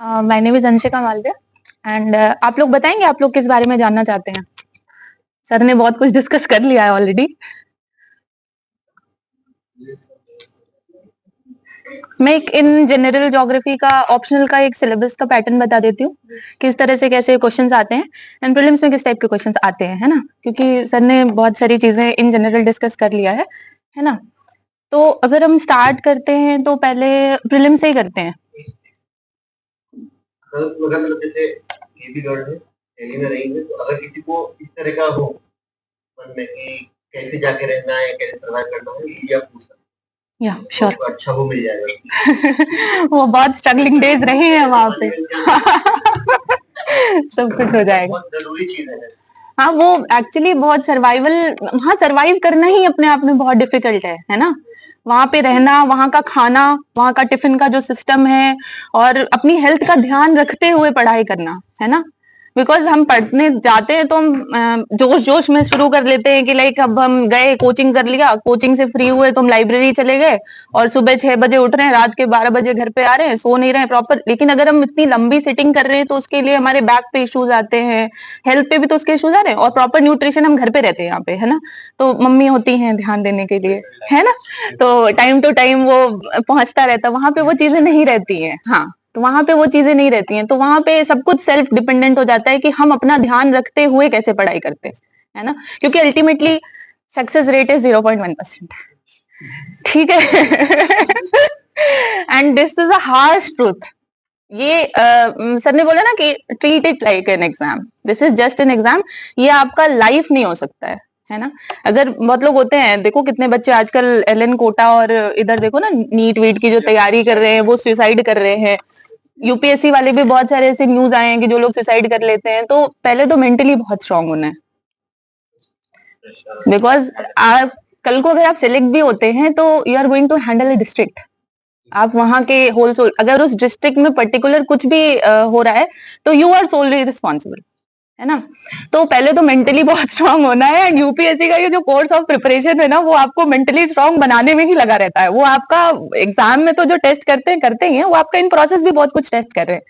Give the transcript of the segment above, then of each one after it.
My name is Anshika Malviya and आप लोग बताएंगे आप लोग किस बारे में जानना चाहते हैं। सर ने बहुत कुछ डिस्कस कर लिया है ऑलरेडी। मैं एक इन जनरल ज्योग्राफी का ऑप्शनल का एक सिलेबस का पैटर्न बता देती हूँ, किस तरह से कैसे क्वेश्चंस आते हैं एंड प्रीलिम्स में किस टाइप के क्वेश्चंस आते हैं, है ना। क्योंकि सर ने बहुत सारी चीजें इन जनरल डिस्कस कर लिया है ना। तो अगर हम स्टार्ट करते हैं तो पहले प्रीलिम्स से ही करते हैं। अगर मतलब जैसे ये भी गर्ल है, दिल्ली में रहेंगे, तो अगर किसी को इस तरह का हो मन में कि कैसे जाके रहना है, कैसे सर्वाइव करना है, ये आप पूछ सकते हैं। या श्योर तो अच्छा वो मिल जाएगा। वो बहुत स्ट्रगलिंग डेज रहे हैं वहां पे। सब कुछ हो जाएगा। बहुत जरूरी चीज है। हाँ, वो एक्चुअली बहुत सर्वाइवल, हाँ सर्वाइव करना ही अपने आप में बहुत डिफिकल्ट है ना। वहां पे रहना, वहां का खाना, वहां का टिफिन का जो सिस्टम है और अपनी हेल्थ का ध्यान रखते हुए पढ़ाई करना, है ना। बिकॉज हम पढ़ने जाते हैं तो हम जोश जोश में शुरू कर लेते हैं कि लाइक अब हम गए कोचिंग कर लिया, कोचिंग से फ्री हुए तो हम लाइब्रेरी चले गए और सुबह 6 बजे उठ रहे हैं, रात के 12 बजे घर पे आ रहे हैं, सो नहीं रहे हैं प्रॉपर। लेकिन अगर हम इतनी लंबी सिटिंग कर रहे हैं तो उसके लिए हमारे बैक पे इश्यूज आते हैं, हेल्थ पे भी तो उसके इश्यूज आ रहे हैं। और प्रॉपर न्यूट्रिशन हम घर पे रहते हैं यहाँ पे, है ना। तो मम्मी होती हैं ध्यान देने के लिए, है ना। तो टाइम टू टाइम वो पहुंचता रहता, वहां पे वो चीजें नहीं रहती हैं। हाँ, तो वहां पे वो चीजें नहीं रहती हैं, तो वहां पे सब कुछ सेल्फ डिपेंडेंट हो जाता है कि हम अपना ध्यान रखते हुए कैसे पढ़ाई करते हैं, है ना। क्योंकि अल्टीमेटली सक्सेस रेट इज 0.1%। ठीक है। And this is a harsh truth. ये सर ने बोला ना कि treat it like an exam, this is just an exam. ये आपका लाइफ नहीं हो सकता है ना। अगर बहुत लोग होते हैं, देखो कितने बच्चे आजकल एलएन कोटा और इधर देखो ना नीट वीट की जो तैयारी कर रहे हैं वो सुसाइड कर रहे हैं। यूपीएससी वाले भी बहुत सारे ऐसे न्यूज आए हैं कि जो लोग सुसाइड कर लेते हैं। तो पहले तो मेंटली बहुत स्ट्रांग होना है, बिकॉज आप कल को अगर आप सिलेक्ट भी होते हैं तो you are going to handle a district. आप वहां के होल सोल, अगर उस डिस्ट्रिक्ट में पर्टिकुलर कुछ भी हो रहा है तो यू आर सोलली रिस्पॉन्सिबल, है ना। तो पहले तो मेंटली बहुत स्ट्रांग होना है। एंड यूपीएससी का ये जो कोर्स ऑफ प्रिपरेशन है ना, वो आपको मेंटली स्ट्रांग बनाने में ही लगा रहता है। वो आपका एग्जाम में तो जो टेस्ट करते ही हैं, वो आपका इन प्रोसेस भी बहुत कुछ टेस्ट कर रहे हैं,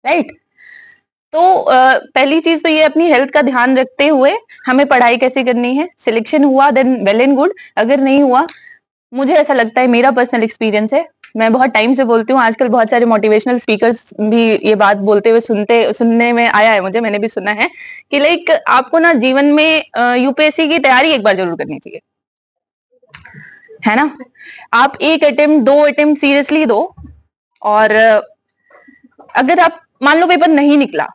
राइट। तो पहली चीज तो ये अपनी हेल्थ का ध्यान रखते हुए हमें पढ़ाई कैसे करनी है। सिलेक्शन हुआ देन वेल एंड गुड, अगर नहीं हुआ, मुझे ऐसा लगता है, मेरा पर्सनल एक्सपीरियंस है, मैं बहुत टाइम से बोलती हूँ, आजकल बहुत सारे मोटिवेशनल स्पीकर्स भी ये बात बोलते हुए सुनने में आया है मुझे, मैंने भी सुना है कि लाइक आपको ना जीवन में यूपीएससी की तैयारी एक बार जरूर करनी चाहिए, है ना। आप एक अटेम्प्ट, दो अटेम्प्ट सीरियसली दो। और अगर आप मान लो पेपर नहीं निकला,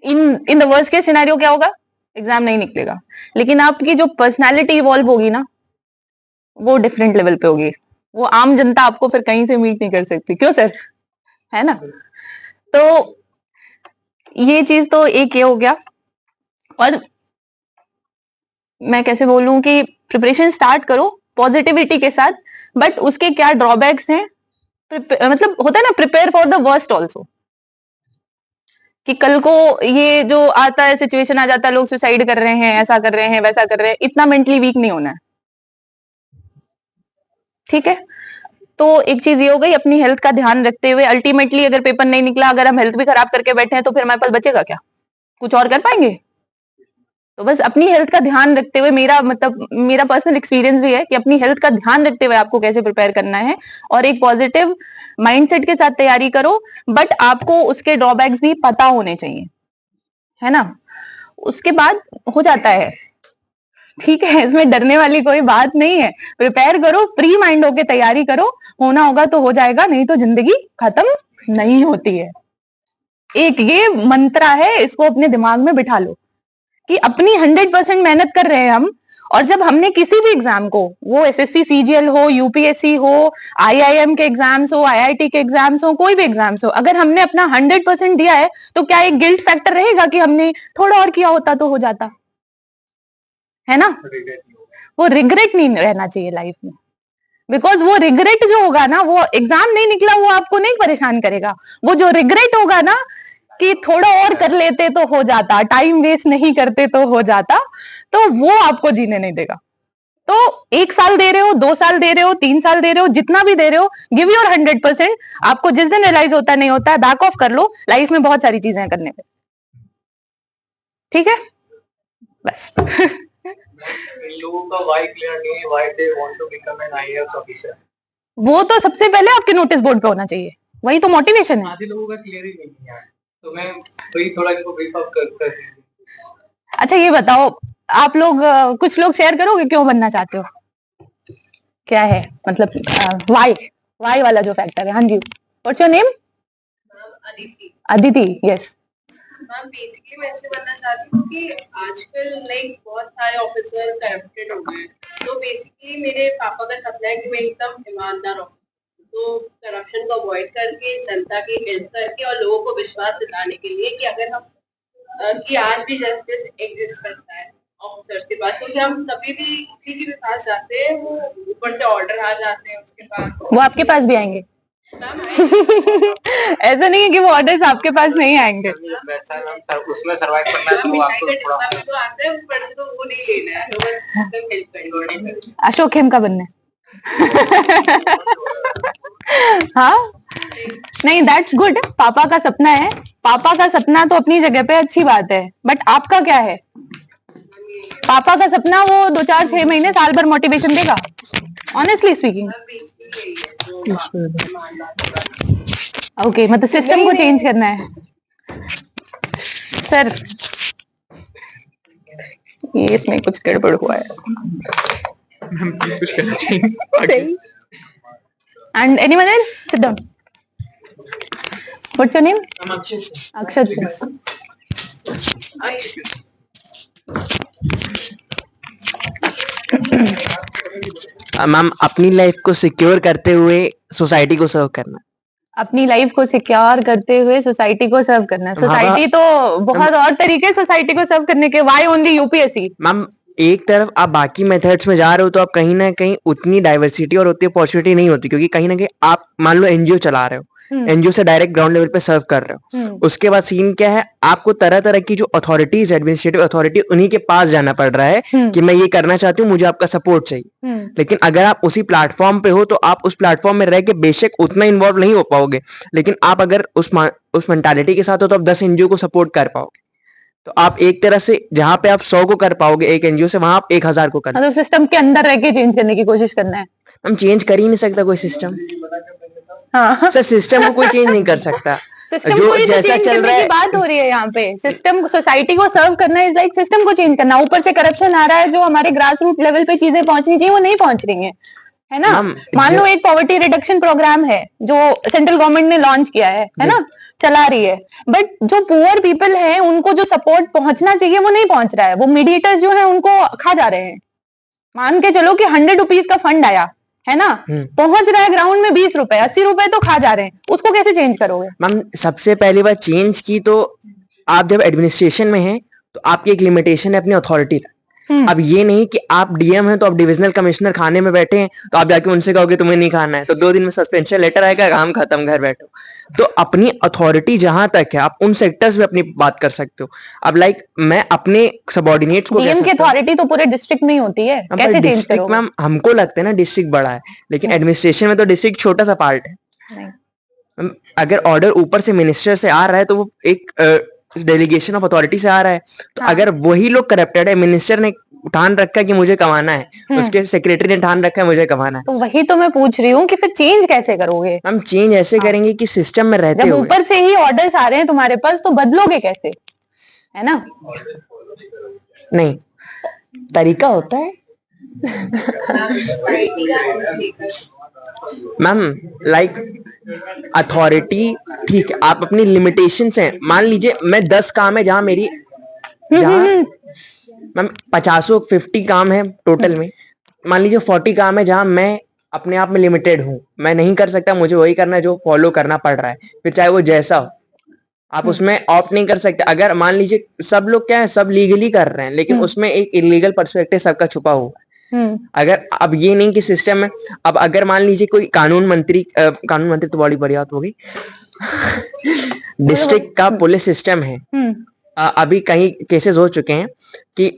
in the worst case scenario क्या होगा, एग्जाम नहीं निकलेगा, लेकिन आपकी जो पर्सनालिटी इवॉल्व होगी ना, वो डिफरेंट लेवल पे होगी। वो आम जनता आपको फिर कहीं से मीट नहीं कर सकती, क्यों सर, है ना। तो ये चीज तो एक ये हो गया। और मैं कैसे बोलूं कि प्रिपरेशन स्टार्ट करो पॉजिटिविटी के साथ, बट उसके क्या ड्रॉबैक्स हैं, मतलब होता है ना, prepare for the worst also, कि कल को ये जो आता है सिचुएशन आ जाता है, लोग सुसाइड कर रहे हैं, ऐसा कर रहे हैं, वैसा कर रहे हैं, इतना मेंटली वीक नहीं होना है, ठीक है। तो एक चीज ये हो गई, अपनी हेल्थ का ध्यान रखते हुए। अल्टीमेटली अगर पेपर नहीं निकला, अगर हम हेल्थ भी खराब करके बैठे हैं, तो फिर हमारे पास बचेगा क्या, कुछ और कर पाएंगे। तो बस अपनी हेल्थ का ध्यान रखते हुए, मेरा मतलब मेरा पर्सनल एक्सपीरियंस भी है कि अपनी हेल्थ का ध्यान रखते हुए आपको कैसे प्रिपेयर करना है, और एक पॉजिटिव माइंडसेट के साथ तैयारी करो। बट आपको उसके ड्रॉबैक्स भी पता होने चाहिए, है ना। उसके बाद हो जाता है, ठीक है, इसमें डरने वाली कोई बात नहीं है। प्रिपेयर करो, फ्री माइंड होके तैयारी करो, होना होगा तो हो जाएगा, नहीं तो जिंदगी खत्म नहीं होती है। एक ये मंत्रा है, इसको अपने दिमाग में बिठा लो कि अपनी 100% मेहनत कर रहे हैं हम। और जब हमने किसी भी एग्जाम को, वो एसएससी सीजीएल हो, यूपीएससी हो, आईआईएम के एग्जाम्स हो, आईआईटी के एग्जाम्स हो, कोई भी एग्जाम्स हो, अगर हमने अपना 100% दिया है, तो क्या एक गिल्ट फैक्टर रहेगा कि हमने थोड़ा और किया होता तो हो जाता, है ना। वो रिग्रेट नहीं रहना चाहिए लाइफ में। बिकॉज वो रिग्रेट जो होगा ना, वो एग्जाम नहीं निकला वो आपको नहीं परेशान करेगा। वो जो रिग्रेट होगा ना कि थोड़ा और कर लेते तो हो जाता, टाइम वेस्ट नहीं करते तो हो जाता, तो वो आपको जीने नहीं देगा। तो 1 साल दे रहे हो, 2 साल दे रहे हो, 3 साल दे रहे हो, जितना भी दे रहे हो, गिव योर 100%। आपको जिस दिन रियलाइज होता नहीं होता है, बैक ऑफ कर लो। लाइफ में बहुत सारी चीजें करने पे, ठीक है, बस। लोगों का व्हाई क्लियर नहीं है, why they want to become an IAS officer. वो तो सबसे पहले आपके नोटिस बोर्ड पे होना चाहिए, वही तो मोटिवेशन है। आधे लोगों का क्लियर ही नहीं है, तो मैं वही थोड़ा इनको ब्रीफ अप कर अच्छा ये बताओ, आप लोग कुछ लोग शेयर करोगे क्यों बनना चाहते हो, क्या है मतलब वाई वाला जो फैक्टर है। हाँ जी, what's your name? Aditi. Aditi, yes. Ma'am basically मैं इसलिए बनना चाहती हूँ कि आजकल लाइक बहुत सारे ऑफिसर करप्टेड हो गए, तो बेसिकली मेरे पापा का सपना है कि मैं एकदम ईमानदार ऑफिसर, तो करप्शन को अवॉइड करके जनता की हेल्प करके और लोगों को विश्वास दिलाने के लिए कि अगर हम कि आज भी जस्टिस एग्जिस्ट करता है ऑफिसर्स के पास, क्योंकि हम कभी भी किसी के भी पास जाते हैं वो ऊपर से ऑर्डर आ जाते हैं उसके पास, वो आपके पास भी आएंगे। ऐसा नहीं है कि वो ऑर्डर्स आपके पास नहीं आएंगे। वैसा हम उसमें सर्वाइव करना है तो आपको थोड़ा तो आता है ऊपर से, तो वो नहीं लेना है, तो बस हेल्प करनी। अशोक हेम का बनना है। हाँ, नहीं दैट्स गुड। पापा का सपना है, पापा का सपना तो अपनी जगह पे अच्छी बात है, बट आपका क्या है? पापा का सपना वो 2-4-6 महीने साल भर मोटिवेशन देगा, ऑनेस्टली स्पीकिंग। ओके, मतलब सिस्टम को चेंज करना है सर। ये इसमें कुछ गड़बड़ हुआ है। प्लीज कुछ कहना चाहिए। And anyone else? Sit down. What's your name? Akshat Singh. Ma'am अपनी लाइफ को सिक्योर करते हुए सोसाइटी को सर्व करना। अपनी लाइफ को सिक्योर करते हुए सोसाइटी को सर्व करना। सोसाइटी तो बहुत और तरीके सोसाइटी को सर्व करने के। Why only UPSC? मैम एक तरफ आप बाकी मेथड्स में जा रहे हो तो आप कहीं ना कहीं उतनी डाइवर्सिटी और उतनी अपॉर्चुनिटी नहीं होती, क्योंकि कहीं ना कहीं आप मान लो एनजीओ चला रहे हो, एनजीओ से डायरेक्ट ग्राउंड लेवल पे सर्व कर रहे हो। उसके बाद सीन क्या है, आपको तरह तरह की जो अथॉरिटीज, एडमिनिस्ट्रेटिव अथॉरिटी, उन्हीं के पास जाना पड़ रहा है कि मैं ये करना चाहती हूँ, मुझे आपका सपोर्ट चाहिए। लेकिन अगर आप उसी प्लेटफॉर्म पे हो तो आप उस प्लेटफॉर्म में रह के बेशक उतना इन्वॉल्व नहीं हो पाओगे, लेकिन आप अगर उस मेंटालिटी के साथ हो तो आप 10 एनजीओ को सपोर्ट कर पाओगे। तो आप एक तरह से जहां पे आप 100 को कर पाओगे एक एनजीओ से, वहां आप 1000 को कर। मतलब सिस्टम के अंदर रह के चेंज करने की कोशिश करना है। हम चेंज कर ही नहीं सकता कोई सिस्टम। हाँ सर सिस्टम को कोई चेंज नहीं कर सकता। सिस्टम जो को ही तो जैसा चेंज चल करने रहा की है, बात हो रही है यहाँ पे। सिस्टम, सोसाइटी को सर्व करना इज लाइक सिस्टम को चेंज करना। ऊपर से करप्शन आ रहा है, जो हमारे ग्रास रूट लेवल पे चीजें पहुंचनी चाहिए वो नहीं पहुंच रही हैं, है ना। मान लो एक पॉवर्टी रिडक्शन प्रोग्राम है जो सेंट्रल गवर्नमेंट ने लॉन्च किया है ना, चला रही है, बट जो पुअर पीपल है उनको जो सपोर्ट पहुंचना चाहिए वो नहीं पहुंच रहा है। वो मीडिएटर्स जो है उनको खा जा रहे हैं। मान के चलो कि 100 रुपीज का फंड आया है ना, पहुंच रहा है ग्राउंड में 20 रुपए, 80 रुपए तो खा जा रहे हैं। उसको कैसे चेंज करोगे? मैम सबसे पहली बार चेंज की तो आप जब एडमिनिस्ट्रेशन में हैं तो आपकी एक लिमिटेशन है अपनी अथॉरिटी तक। अब ये नहीं कि आप डीएम हैं तो आप डिविजनल कमिश्नर खाने में बैठे हैं तो आप जाके उनसे कहोगे तुम्हें नहीं खाना है, तो 2 दिन में सस्पेंशन लेटर आएगा, काम खत्म, घर बैठो। तो अपनी अथॉरिटी जहां तक है आप उन सेक्टर्स में अपनी बात कर सकते हो। अब लाइक मैं अपने सबऑर्डिनेट्स को डीएम की अथॉरिटी तो पूरे डिस्ट्रिक्ट में ही होती है, कैसे चेंज करोगे? मैम हमको लगता है ना डिस्ट्रिक्ट बड़ा है, लेकिन एडमिनिस्ट्रेशन में तो डिस्ट्रिक्ट छोटा सा पार्ट है। अगर ऑर्डर ऊपर से मिनिस्टर से आ रहा है तो वो एक डेलीगेशन ऑफ अथॉरिटी से आ रहा है, तो अगर वही लोग करप्टेड है, मिनिस्टर ने ठान रखा है कि मुझे कमाना है, उसके सेक्रेटरी ने ठान रखा है मुझे कमाना है, तो वही तो मैं पूछ रही हूँ कि फिर चेंज कैसे करोगे? हम चेंज ऐसे करेंगे कि सिस्टम में रहते जब हुए। ऊपर से ही ऑर्डर्स आ रहे हैं तुम्हारे पास तो बदलोगे कैसे, है ना? नहीं, तरीका होता है मैम। लाइक अथॉरिटी ठीक है, आप अपनी लिमिटेशंस हैं। मान लीजिए मैं 10 काम है जहां मेरी, जहां मैम 50 काम है टोटल में, मान लीजिए 40 काम है जहां मैं अपने आप में लिमिटेड हूं, मैं नहीं कर सकता, मुझे वही करना है जो फॉलो करना पड़ रहा है, फिर चाहे वो जैसा हो, आप उसमें ऑप्ट नहीं कर सकते। अगर मान लीजिए सब लोग क्या है, सब लीगली कर रहे हैं, लेकिन उसमें एक इलीगल पर्सपेक्टिव सबका छुपा हुआ है। अगर अब ये नहीं कि सिस्टम में, अब अगर मान लीजिए कोई कानून मंत्री तो बड़ी बड़ी बात होगी डिस्ट्रिक्ट का पुलिस सिस्टम है, अभी कई केसेस हो चुके हैं कि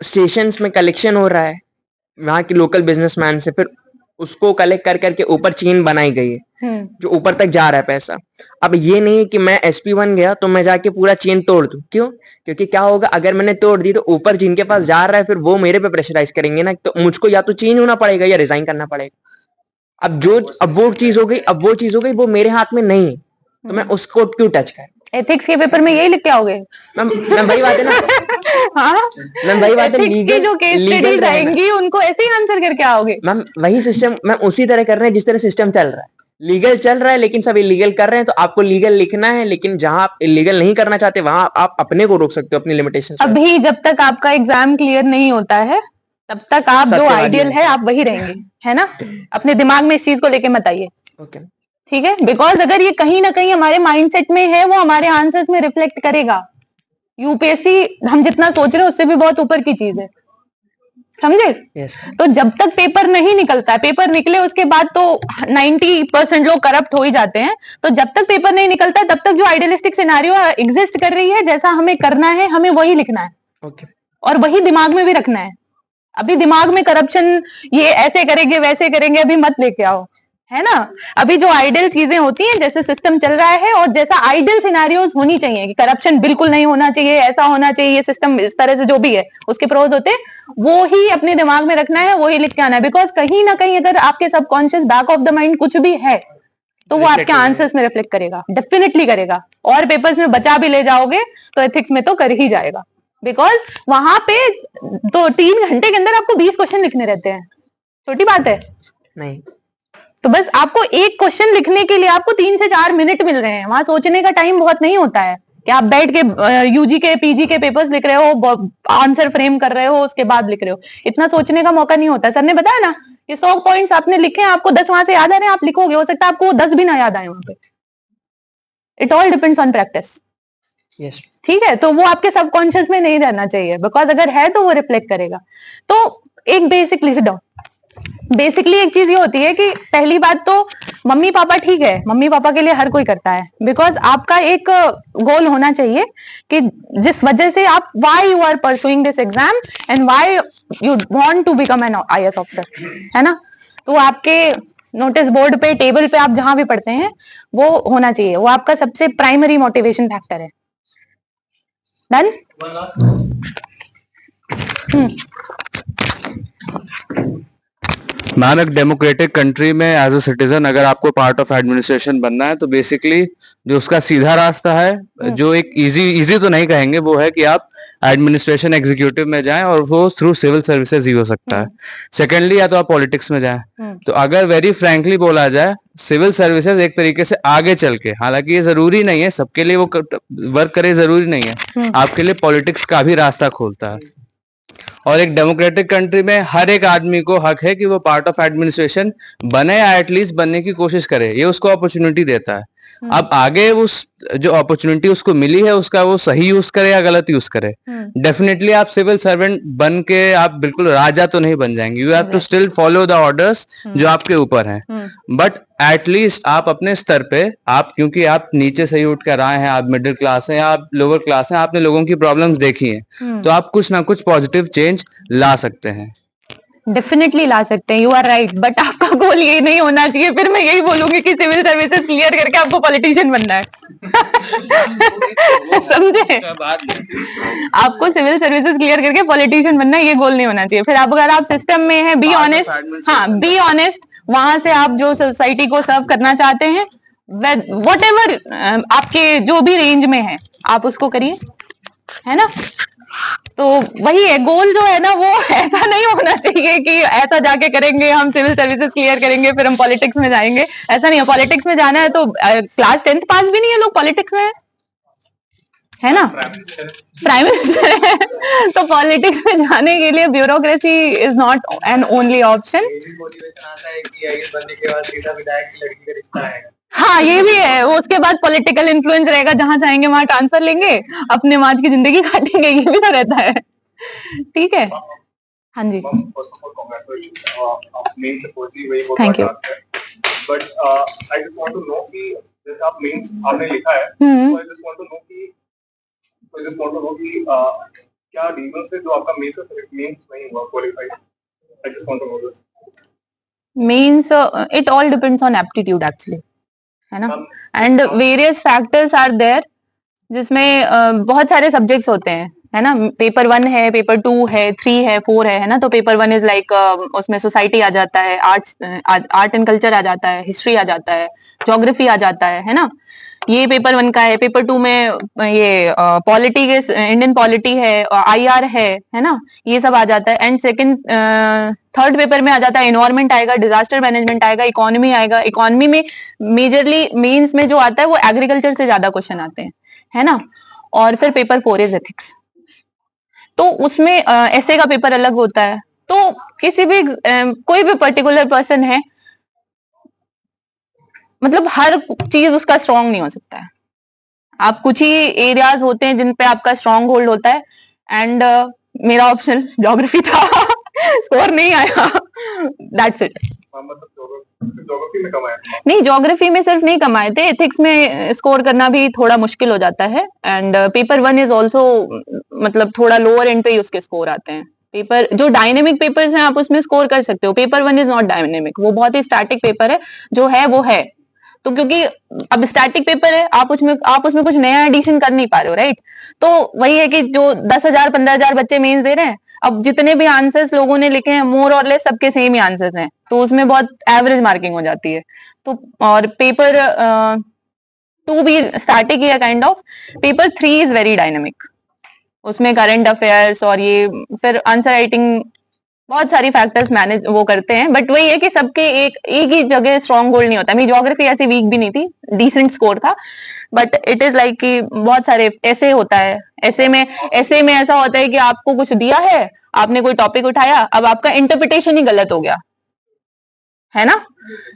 स्टेशंस में कलेक्शन हो रहा है, वहाँ के लोकल बिजनेसमैन से, फिर उसको कलेक्ट कर करके ऊपर चेन बनाई गई है जो ऊपर तक जा रहा है पैसा। अब ये नहीं है कि मैं एसपी बन गया तो मैं जाके पूरा चेन तोड़ दूं, क्यों? क्योंकि क्या होगा, अगर मैंने तोड़ दी तो ऊपर जिनके पास जा रहा है फिर वो मेरे पे प्रेशराइज करेंगे ना, तो मुझको या तो चेंज होना पड़ेगा या रिजाइन करना पड़ेगा। अब वो चीज हो गई, वो मेरे हाथ में नहीं है, तो मैं उसको क्यों टच कर। एथिक्स के पेपर में यही लिख के आओगे? मैम वही बात है ना। हाँ, मैम वही बात है, एथिक्स की जो केस स्टडीज रहेंगी उनको ऐसे ही आंसर करके आओगे। मैम वही सिस्टम मैम उसी तरह कर रहे हैं जिस तरह सिस्टम चल रहा है। लीगल चल रहा है लेकिन सब इलीगल कर रहे हैं, तो आपको लीगल लिखना है, लेकिन जहां आप इलीगल नहीं करना चाहते वहां आप अपने को रोक सकते हो, अपनी लिमिटेशन। अभी जब तक आपका एग्जाम क्लियर नहीं होता है तब तक आप जो आइडियल है आप वही रहेंगे, है ना? अपने दिमाग में इस चीज को लेके मत आइए, ओके? ठीक है? बिकॉज अगर ये कहीं ना कहीं हमारे माइंडसेट में है, वो हमारे आंसर्स में रिफ्लेक्ट करेगा। यूपीएससी हम जितना सोच रहे हैं उससे भी बहुत ऊपर की चीज है, समझे? yes. तो जब तक पेपर नहीं निकलता है, पेपर निकले उसके बाद तो 90% लोग करप्ट हो ही जाते हैं। तो जब तक पेपर नहीं निकलता तब तक जो आइडियलिस्टिक सिनारियो एग्जिस्ट कर रही है, जैसा हमें करना है हमें वही लिखना है, okay. और वही दिमाग में भी रखना है। अभी दिमाग में करप्शन, ये ऐसे करेंगे वैसे करेंगे, अभी मत लेके आओ, है ना? अभी जो आइडियल चीजें होती हैं, जैसे सिस्टम चल रहा है और जैसा आइडियल सिनारियोज होनी चाहिए कि करप्शन बिल्कुल नहीं होना चाहिए, ऐसा होना चाहिए, ये सिस्टम इस तरह से जो भी है उसके प्रोज होते हैं, वो ही अपने दिमाग में रखना है, वो ही लिख के आना है। बिकॉज कहीं ना कहीं अगर आपके subconscious back of the mind कुछ भी है तो वो आपके आंसर्स में रिफ्लेक्ट करेगा, डेफिनेटली करेगा। और पेपर्स में बचा भी ले जाओगे तो एथिक्स में तो कर ही जाएगा। बिकॉज वहां पे तो 3 घंटे के अंदर आपको 20 क्वेश्चन लिखने रहते हैं, छोटी बात है नहीं। तो बस आपको एक क्वेश्चन लिखने के लिए आपको 3 से 4 मिनट मिल रहे हैं। वहां सोचने का टाइम बहुत नहीं होता है कि आप बैठ के यूजी के पीजी के पेपर्स लिख रहे हो, आंसर फ्रेम कर रहे हो, उसके बाद लिख रहे हो। इतना सोचने का मौका नहीं होता। सर ने बताया ना कि 100 पॉइंट्स आपने लिखे हैं, आपको 10 वहां से याद आ रहे हैं, आप लिखोगे, हो सकता है आपको 10 भी ना याद आए वहां पे। It all depends on practice. yes. ठीक है, तो वो आपके सबकॉन्शियस में नहीं रहना चाहिए, बिकॉज अगर है तो वो रिफ्लेक्ट करेगा। तो एक बेसिकली एक चीज ये होती है कि पहली बात तो मम्मी पापा, ठीक है, मम्मी पापा के लिए हर कोई करता है, बिकॉज आपका एक गोल होना चाहिए कि जिस वजह से आप why you are pursuing this exam and why you want to become an IAS officer, है ना? तो आपके नोटिस बोर्ड पे, टेबल पे, आप जहां भी पढ़ते हैं वो होना चाहिए, वो आपका सबसे प्राइमरी मोटिवेशन फैक्टर है। डन? मैम, एक डेमोक्रेटिक कंट्री में एज अ सिटीजन अगर आपको पार्ट ऑफ एडमिनिस्ट्रेशन बनना है तो बेसिकली जो उसका सीधा रास्ता है, जो एक इजी तो नहीं कहेंगे, वो है कि आप एडमिनिस्ट्रेशन एग्जीक्यूटिव में जाएं, और वो थ्रू सिविल सर्विसेज ही हो सकता है। सेकेंडली, या तो आप पॉलिटिक्स में जाएं। तो अगर वेरी फ्रैंकली बोला जाए, सिविल सर्विसेज एक तरीके से आगे चल के, हालांकि ये जरूरी नहीं है सबके लिए वो वर्क करे, जरूरी नहीं है, आपके लिए पॉलिटिक्स का भी रास्ता खोलता है। और एक डेमोक्रेटिक कंट्री में हर एक आदमी को हक है कि वो पार्ट ऑफ एडमिनिस्ट्रेशन बने या एटलीस्ट बनने की कोशिश करे, ये उसको अपॉर्चुनिटी देता है। अब आगे उस जो अपॉर्चुनिटी उसको मिली है उसका वो सही यूज करे या गलत यूज करे। डेफिनेटली आप सिविल सर्वेंट बन के आप बिल्कुल राजा तो नहीं बन जाएंगे, you have to still follow the orders जो आपके ऊपर हैं, बट एटलीस्ट आप अपने स्तर पे, आप क्योंकि आप नीचे से ही उठ कर आए हैं, आप मिडिल क्लास हैं या आप लोअर क्लास हैं, आपने लोगों की प्रॉब्लम्स देखी हैं, तो आप कुछ ना कुछ पॉजिटिव चेंज ला सकते हैं। डेफिनेटली ला सकते हैं, यू आर राइट, बट आपका गोल ये नहीं होना चाहिए। फिर मैं यही बोलूंगी कि सिविल सर्विसेज क्लियर करके आपको पॉलिटिशियन बनना है। समझे? आपको सिविल सर्विसेज क्लियर करके पॉलिटिशियन बनना है, ये गोल नहीं होना चाहिए। फिर आप अगर आप सिस्टम में है, बी ऑनेस्ट, हाँ बी ऑनेस्ट, वहां से आप जो सोसाइटी को सर्व करना चाहते हैं, वट एवर आपके जो भी रेंज में है आप उसको करिए, है ना? तो वही है, गोल जो है ना वो ऐसा नहीं होना चाहिए कि ऐसा जाके करेंगे हम, सिविल सर्विसेज क्लियर करेंगे फिर हम पॉलिटिक्स में जाएंगे। ऐसा नहीं है। पॉलिटिक्स में जाना है तो क्लास 10th पास भी नहीं है लोग पॉलिटिक्स में, है ना? प्राइम मिनिस्टर है। तो पॉलिटिक्स में जाने के लिए bureaucracy is not an only option. हाँ, ये भी है। वो उसके बाद पॉलिटिकल इन्फ्लुएंस रहेगा, जहां चाहेंगे वहां ट्रांसफर लेंगे, अपने माज की जिंदगी काटेंगे, ये भी तो रहता है। ठीक है, हाँ जी, thank you. But I just want to know कि जैसे आप मेंस आपने लिखा है, तो I just want to know कि क्या रीजन से जो आपका मेंस नहीं हुआ qualified? I just want to know this. Means it all depends on aptitude actually, है ना. Um, And various factors are there, जिसमें बहुत सारे सब्जेक्ट्स होते हैं, है ना. पेपर 1 है, पेपर 2 है, 3 है, 4 है ना. तो पेपर 1 इज लाइक उसमें सोसाइटी आ जाता है, आर्ट एंड कल्चर आ जाता है, हिस्ट्री आ जाता है, ज्योग्राफी आ जाता है ना. ये पेपर 1 का है. पेपर 2 में ये पॉलिटी के इंडियन पॉलिटी है, IR है ना. ये सब आ जाता है. एंड सेकंड थर्ड पेपर में आ जाता है एनवायरमेंट आएगा, डिजास्टर मैनेजमेंट आएगा, इकोनॉमी आएगा. इकोनॉमी में मेजरली मेंस में जो आता है वो एग्रीकल्चर से ज्यादा क्वेश्चन आते हैं, है ना. और फिर पेपर 4 इज एथिक्स. तो उसमें ऐसे का पेपर अलग होता है. तो किसी भी कोई भी पर्टिकुलर पर्सन है, मतलब हर चीज उसका स्ट्रांग नहीं हो सकता है. आप कुछ ही एरियाज होते हैं जिन पे आपका स्ट्रांग होल्ड होता है. एंड मेरा ऑप्शन ज्योग्राफी था. स्कोर नहीं आया, दैट्स इट. मतलब ज्योग्राफी में कम आया. नहीं, ज्योग्राफी में सिर्फ नहीं कमाए थे, एथिक्स में स्कोर करना भी थोड़ा मुश्किल हो जाता है. एंड पेपर 1 इज ऑल्सो मतलब थोड़ा लोअर एंड पे ही उसके स्कोर आते हैं. पेपर जो डायनेमिक पेपर्स हैं आप उसमें स्कोर कर सकते हो. पेपर 1 इज नॉट डायनेमिक, वो बहुत ही स्टैटिक पेपर है. जो है वो है. तो क्योंकि अब स्टैटिक पेपर है, आप उसमें कुछ नया एडिशन कर नहीं पा रहे हो, राइट. तो वही है कि जो 10,000 15,000 बच्चे मेंस दे रहे हैं, अब जितने भी आंसर्स लोगों ने लिखे हैं मोर और लेस सबके सेम ही आंसर्स हैं, तो उसमें बहुत एवरेज मार्किंग हो जाती है. तो और पेपर 2 भी स्टैटिक ही है kind of. Paper 3 is very dynamic. उसमें करंट अफेयर्स और ये फिर आंसर राइटिंग बहुत सारी फैक्टर्स मैनेज वो करते हैं. बट वही है कि सबके एक ही जगह स्ट्रॉन्ग होल्ड नहीं होता. मेरी ज्योग्राफी ऐसी वीक भी नहीं थी, डिसेंट स्कोर था. बट इट इज लाइक कि बहुत सारे ऐसे होता है. ऐसे में ऐसा होता है कि आपको कुछ दिया है, आपने कोई टॉपिक उठाया, अब आपका इंटरप्रिटेशन ही गलत हो गया, है ना.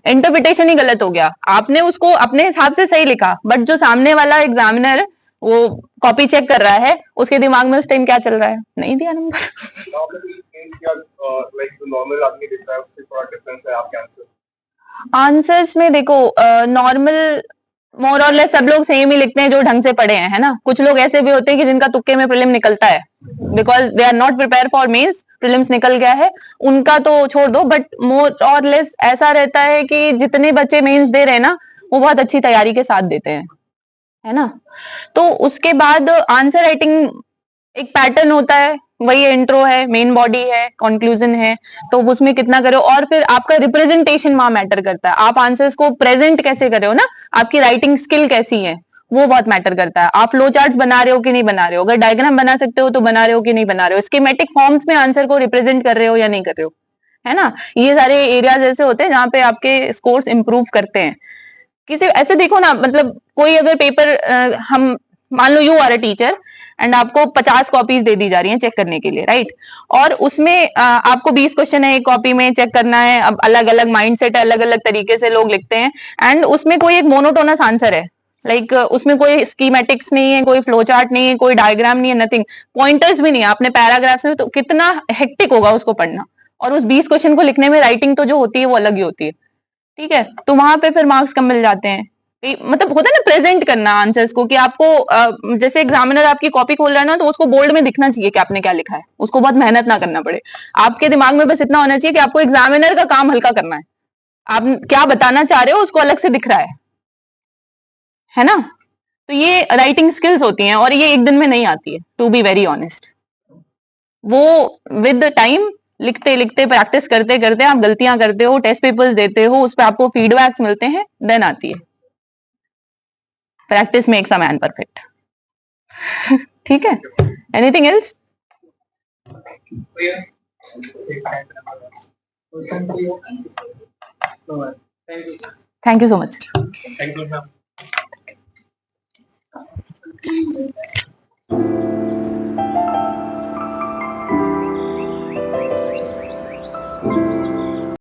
इंटरप्रिटेशन ही गलत हो गया. आपने उसको अपने हिसाब से सही लिखा, बट जो सामने वाला एग्जामिनर वो कॉपी चेक कर रहा है, उसके दिमाग में उस टाइम क्या चल रहा है, नहीं दिया नंबर. नॉर्मल आदमी देखता है उससे थोड़ा डिफरेंस है आपके आंसर. आंसर्स में देखो नॉर्मल मोर और लेस सब लोग सेम ही लिखते हैं जो ढंग से पढ़े हैं, है ना. कुछ लोग ऐसे भी होते हैं कि जिनका तुक्के में प्रीलिम निकलता है, because they are not prepare for mains. Prelims निकल गया है उनका तो छोड़ दो, बट मोर और लेस ऐसा रहता है कि जितने बच्चे मेंस दे रहे हैं ना, वो बहुत अच्छी तैयारी के साथ देते हैं, है ना. तो उसके बाद आंसर राइटिंग एक पैटर्न होता है. वही इंट्रो है, मेन बॉडी है, कंक्लूजन है, तो उसमें कितना करो. और फिर आपका रिप्रेजेंटेशन वहां मैटर करता है. आप आंसर्स को प्रेजेंट कैसे कर रहे हो ना, आपकी राइटिंग स्किल कैसी है, वो बहुत मैटर करता है. आप फ्लो चार्ट्स बना रहे हो कि नहीं बना रहे हो. अगर डायग्राम बना सकते हो तो बना रहे हो कि नहीं बना रहे हो. स्कीमेटिक फॉर्म्स में आंसर को रिप्रेजेंट कर रहे हो या नहीं कर रहे हो, है ना. ये सारे एरियाज ऐसे होते हैं जहां पे आपके स्कोर्स इंप्रूव करते हैं. किसी ऐसे देखो ना, मतलब कोई अगर पेपर हम मान लो you are a teacher and आपको 50 कॉपीज दे दी जा रही हैं चेक करने के लिए, राइट. और उसमें आपको 20 क्वेश्चन है एक कॉपी में चेक करना है. अब अलग अलग माइंडसेट है, अलग अलग तरीके से लोग लिखते हैं. एंड उसमें कोई एक मोनोटोनस आंसर है, लाइक उसमें कोई स्कीमेटिक्स नहीं है, कोई फ्लो चार्ट नहीं है, कोई डायग्राम नहीं है, नथिंग, पॉइंटर्स भी नहीं है. आपने पैराग्राफ्स में, तो कितना हेक्टिक होगा उसको पढ़ना. और उस 20 क्वेश्चन को लिखने में राइटिंग तो जो होती है वो अलग ही होती है, ठीक है. तो वहां पे फिर मार्क्स कम मिल जाते हैं. मतलब होता है ना प्रेजेंट करना आंसर्स को, कि आपको जैसे एग्जामिनर आपकी कॉपी खोल रहा है ना, तो उसको बोल्ड में दिखना चाहिए कि आपने क्या लिखा है. उसको बहुत मेहनत ना करना पड़े. आपके दिमाग में बस इतना होना चाहिए कि आपको एग्जामिनर का काम हल्का करना है. आप क्या बताना चाह रहे हो उसको अलग से दिख रहा है ना. तो ये राइटिंग स्किल्स होती हैं और ये एक दिन में नहीं आती है, टू बी वेरी ऑनेस्ट. वो विद टाइम लिखते लिखते प्रैक्टिस करते करते आप गलतियां करते हो, टेस्ट पेपर्स देते हो, उस पर आपको फीडबैक्स मिलते हैं, देन आती है. Practice makes a man perfect. ठीक है. Anything else? Thank you so much. Thank you ma'am.